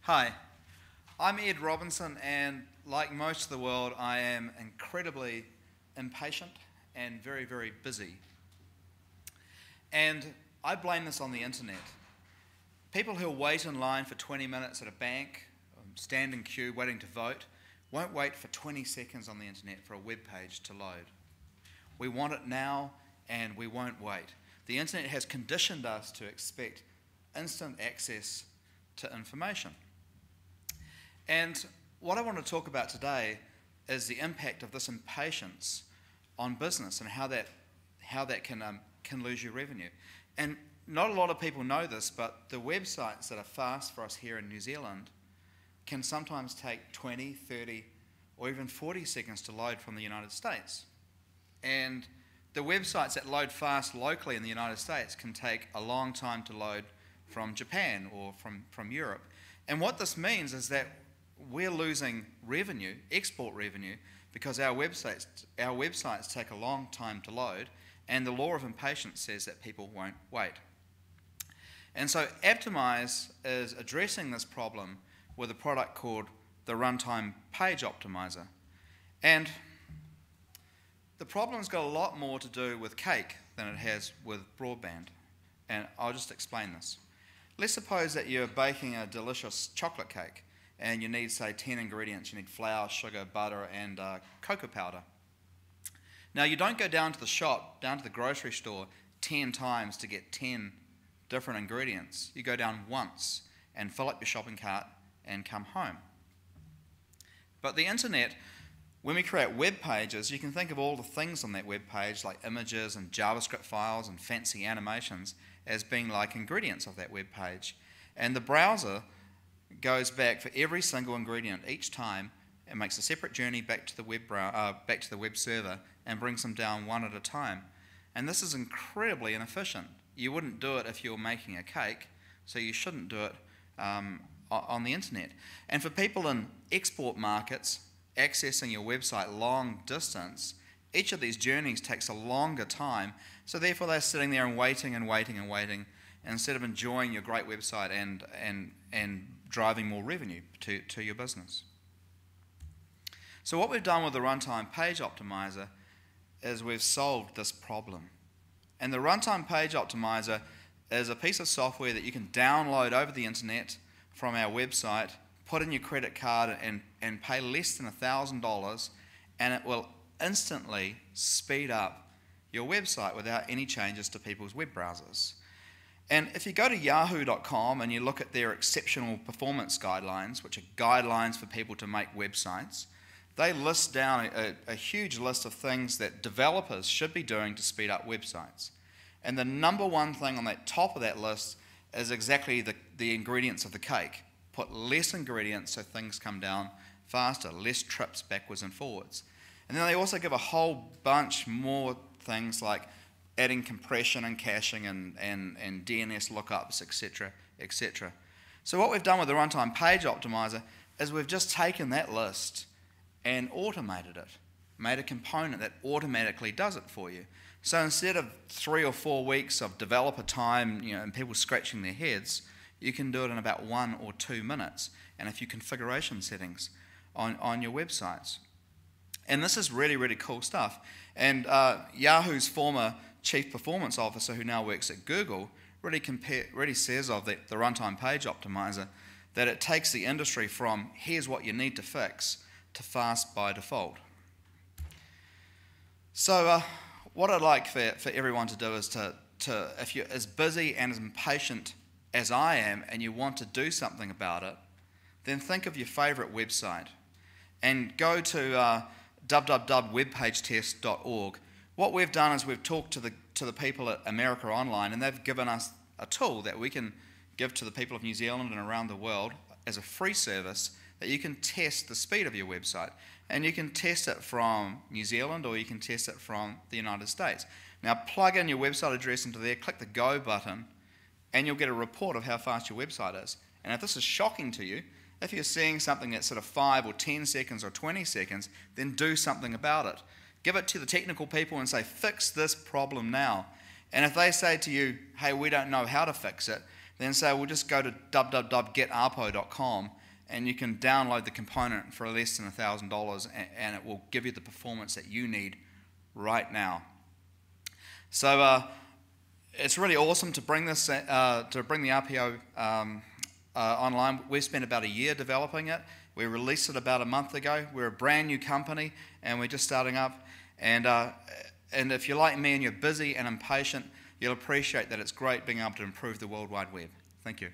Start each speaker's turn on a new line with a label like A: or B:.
A: Hi, I'm Ed Robinson, and like most of the world, I am incredibly impatient and very, very busy. And I blame this on the internet. People who wait in line for 20 minutes at a bank, stand in queue waiting to vote, won't wait for 20 seconds on the internet for a web page to load. We want it now, and we won't wait. The internet has conditioned us to expect instant access to information. And what I want to talk about today is the impact of this impatience on business and how that can lose you revenue. And not a lot of people know this, but the websites that are fast for us here in New Zealand can sometimes take 20, 30, or even 40 seconds to load from the United States. And the websites that load fast locally in the United States can take a long time to load from Japan or from Europe. And what this means is that we're losing revenue, export revenue, because our websites take a long time to load, and the law of impatience says that people won't wait. And so Aptimize is addressing this problem with a product called the Runtime Page Optimizer. And the problem's got a lot more to do with cake than it has with broadband. And I'll just explain this. Let's suppose that you're baking a delicious chocolate cake and you need, say, 10 ingredients. You need flour, sugar, butter, and cocoa powder. Now, you don't go down to the shop, down to the grocery store 10 times to get 10 different ingredients. You go down once and fill up your shopping cart and come home. But the internet, when we create web pages, you can think of all the things on that web page, like images and JavaScript files and fancy animations, as being like ingredients of that web page. And the browser goes back for every single ingredient each time and makes a separate journey back to the web server and brings them down one at a time. And this is incredibly inefficient. You wouldn't do it if you were making a cake, so you shouldn't do it on the internet. And for people in export markets accessing your website long distance, each of these journeys takes a longer time, so therefore they're sitting there and waiting and waiting and waiting instead of enjoying your great website and driving more revenue to your business. So what we've done with the Runtime Page Optimizer is we've solved this problem. And the Runtime Page Optimizer is a piece of software that you can download over the internet from our website, put in your credit card and pay less than $1,000, and it will instantly speed up your website without any changes to people's web browsers. And if you go to yahoo.com and you look at their exceptional performance guidelines, which are guidelines for people to make websites, they list down a huge list of things that developers should be doing to speed up websites. And the number one thing on that top of that list is exactly the ingredients of the cake. Put less ingredients so things come down faster, less trips backwards and forwards. And then they also give a whole bunch more things like adding compression and caching and DNS lookups, etc., etc. So what we've done with the Runtime Page Optimizer is we've just taken that list and automated it, made a component that automatically does it for you. So instead of 3 or 4 weeks of developer time, and people scratching their heads, you can do it in about 1 or 2 minutes and a few configuration settings on your websites. And this is really, really cool stuff. And Yahoo's former chief performance officer, who now works at Google, really says of the Runtime Page Optimizer that it takes the industry from here's what you need to fix to fast by default. So what I'd like for everyone to do is to if you're as busy and as impatient as I am and you want to do something about it, then think of your favorite website and go to www.webpagetest.org. What we've done is we've talked to the people at America Online, and they've given us a tool that we can give to the people of New Zealand and around the world as a free service that you can test the speed of your website. And you can test it from New Zealand or you can test it from the United States. Now plug in your website address into there, click the Go button, and you'll get a report of how fast your website is. And if this is shocking to you, if you're seeing something that's sort of 5 or 10 seconds or 20 seconds, then do something about it. Give it to the technical people and say, fix this problem now. And if they say to you, hey, we don't know how to fix it, then say, well, just go to www.getarpo.com and you can download the component for less than $1,000 and it will give you the performance that you need right now. So it's really awesome to bring this to bring the RPO online. We spent about a year developing it. We released it about a month ago. We're a brand new company and we're just starting up. And if you're like me and you're busy and impatient, you'll appreciate that it's great being able to improve the World Wide Web. Thank you.